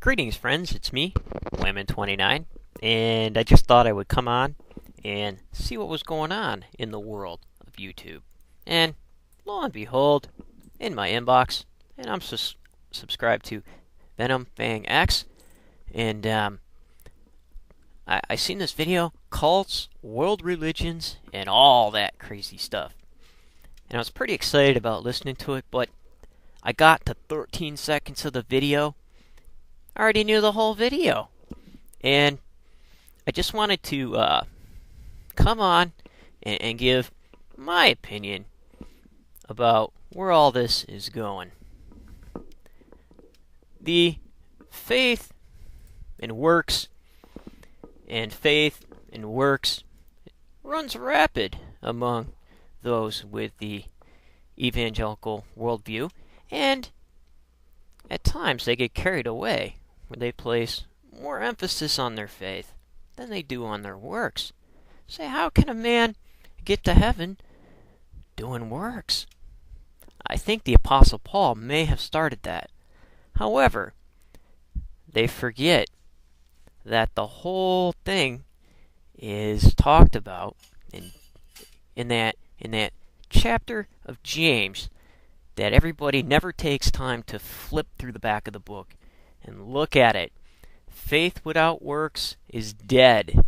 Greetings, friends. It's me, Wayman29, and I just thought I would come on and see what was going on in the world of YouTube. And lo and behold, in my inbox, and I'm subscribed to Venom Fang X, and I seen this video, cults, world religions, and all that crazy stuff. And I was pretty excited about listening to it, but I got to 13 seconds of the video. I already knew the whole video. And I just wanted to come on and give my opinion about where all this is going. The faith and works runs rapid among those with the evangelical worldview, and at times they get carried away, where they place more emphasis on their faith than they do on their works. Say, how can a man get to heaven doing works? I think the Apostle Paul may have started that. However, they forget that the whole thing is talked about in that chapter of James that everybody never takes time to flip through the back of the book and look at it. Faith without works is dead.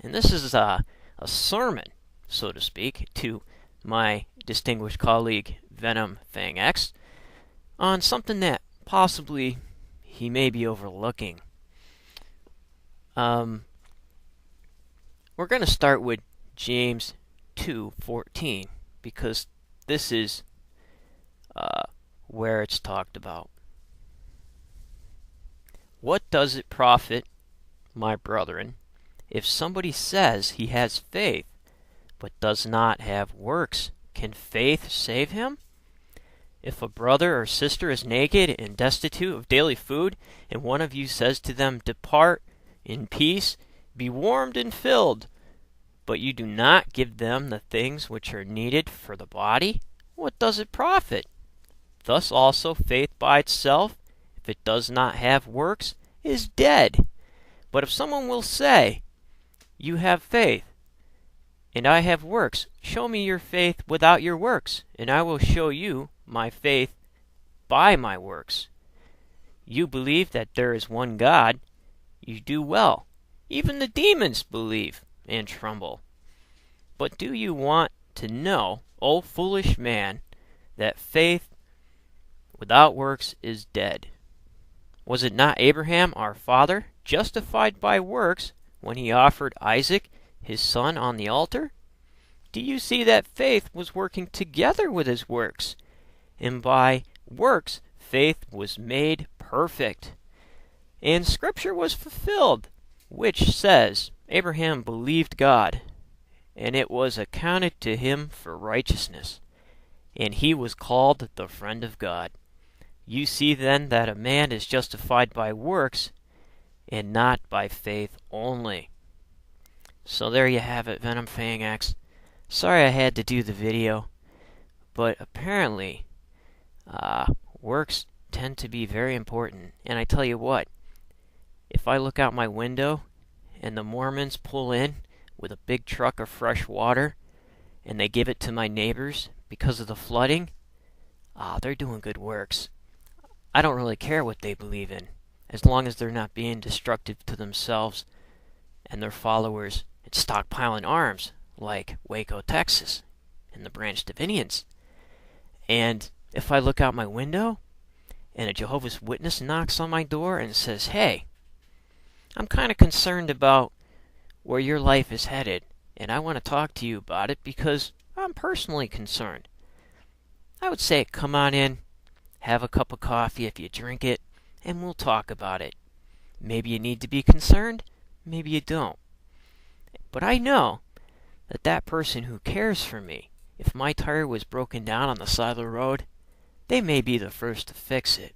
And this is a sermon, so to speak, to my distinguished colleague Venom Fang X on something that possibly he may be overlooking. We're going to start with James 2:14 because this is where it's talked about. What does it profit, my brethren, if somebody says he has faith, but does not have works? Can faith save him? If a brother or sister is naked and destitute of daily food, and one of you says to them, "Depart in peace, be warmed and filled," but you do not give them the things which are needed for the body, what does it profit? Thus also faith by itself, if it does not have works, is dead. But if someone will say, "You have faith, and I have works, show me your faith without your works, and I will show you my faith by my works." You believe that there is one God, you do well. Even the demons believe and tremble. But do you want to know, O foolish man, that faith without works is dead? Was it not Abraham our father justified by works when he offered Isaac his son on the altar? Do you see that faith was working together with his works? And by works faith was made perfect. And Scripture was fulfilled, which says, Abraham believed God, and it was accounted to him for righteousness, and he was called the friend of God. You see then that a man is justified by works, and not by faith only. So there you have it, Venom Fang X. Sorry I had to do the video, but apparently works tend to be very important. And I tell you what, if I look out my window and the Mormons pull in with a big truck of fresh water and they give it to my neighbors because of the flooding, they're doing good works. I don't really care what they believe in, as long as they're not being destructive to themselves and their followers and stockpiling arms like Waco, Texas, and the Branch Davidians. And if I look out my window and a Jehovah's Witness knocks on my door and says, "Hey, I'm kind of concerned about where your life is headed, and I want to talk to you about it because I'm personally concerned," I would say, come on in, have a cup of coffee if you drink it, and we'll talk about it. Maybe you need to be concerned, maybe you don't. But I know that that person who cares for me, if my tire was broken down on the side of the road, they may be the first to fix it.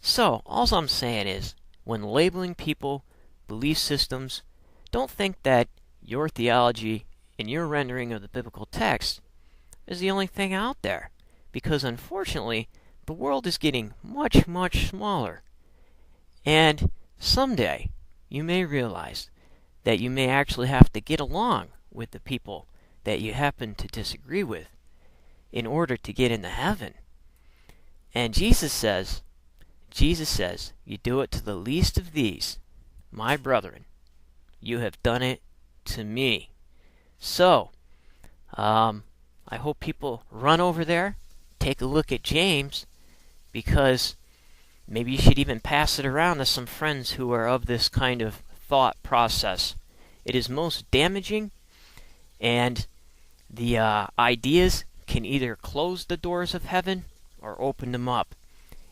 So, all I'm saying is, when labeling people, belief systems, don't think that your theology and your rendering of the biblical text is the only thing out there. Because unfortunately, the world is getting much, much smaller. And someday you may realize that you may actually have to get along with the people that you happen to disagree with in order to get into heaven. And Jesus says, you do it to the least of these, my brethren, you have done it to me. So, I hope people run over there, take a look at James, because maybe you should even pass it around to some friends who are of this kind of thought process. It is most damaging, and the ideas can either close the doors of heaven or open them up.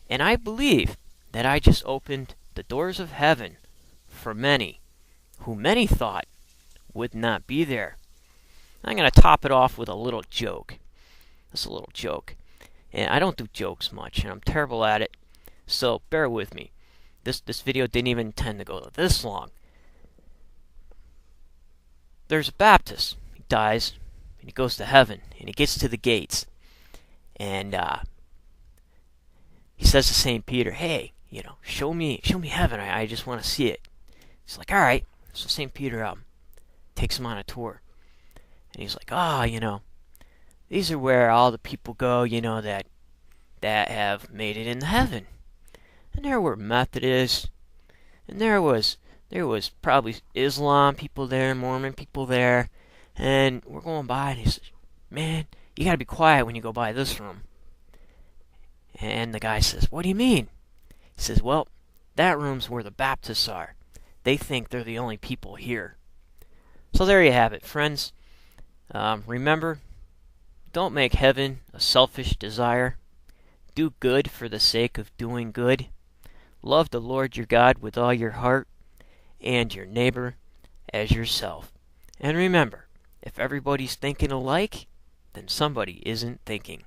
And I believe that I just opened the doors of heaven for many, who many thought would not be there. I'm going to top it off with a little joke. Just a little joke. And I don't do jokes much, and I'm terrible at it, so bear with me. This video didn't even intend to go this long. There's a Baptist. He dies, and he goes to heaven, and he gets to the gates. And he says to St. Peter, hey, show me heaven. I just want to see it. He's like, all right. So St. Peter takes him on a tour. And he's like, these are where all the people go, that have made it into heaven. And there were Methodists, and there was probably Islam people there, Mormon people there, and we're going by, and he says, man, you gotta be quiet when you go by this room. And the guy says, what do you mean? He says, well, that room's where the Baptists are. They think they're the only people here. So there you have it, friends. Remember, don't make heaven a selfish desire. Do good for the sake of doing good. Love the Lord your God with all your heart, and your neighbor as yourself. And remember, if everybody's thinking alike, then somebody isn't thinking.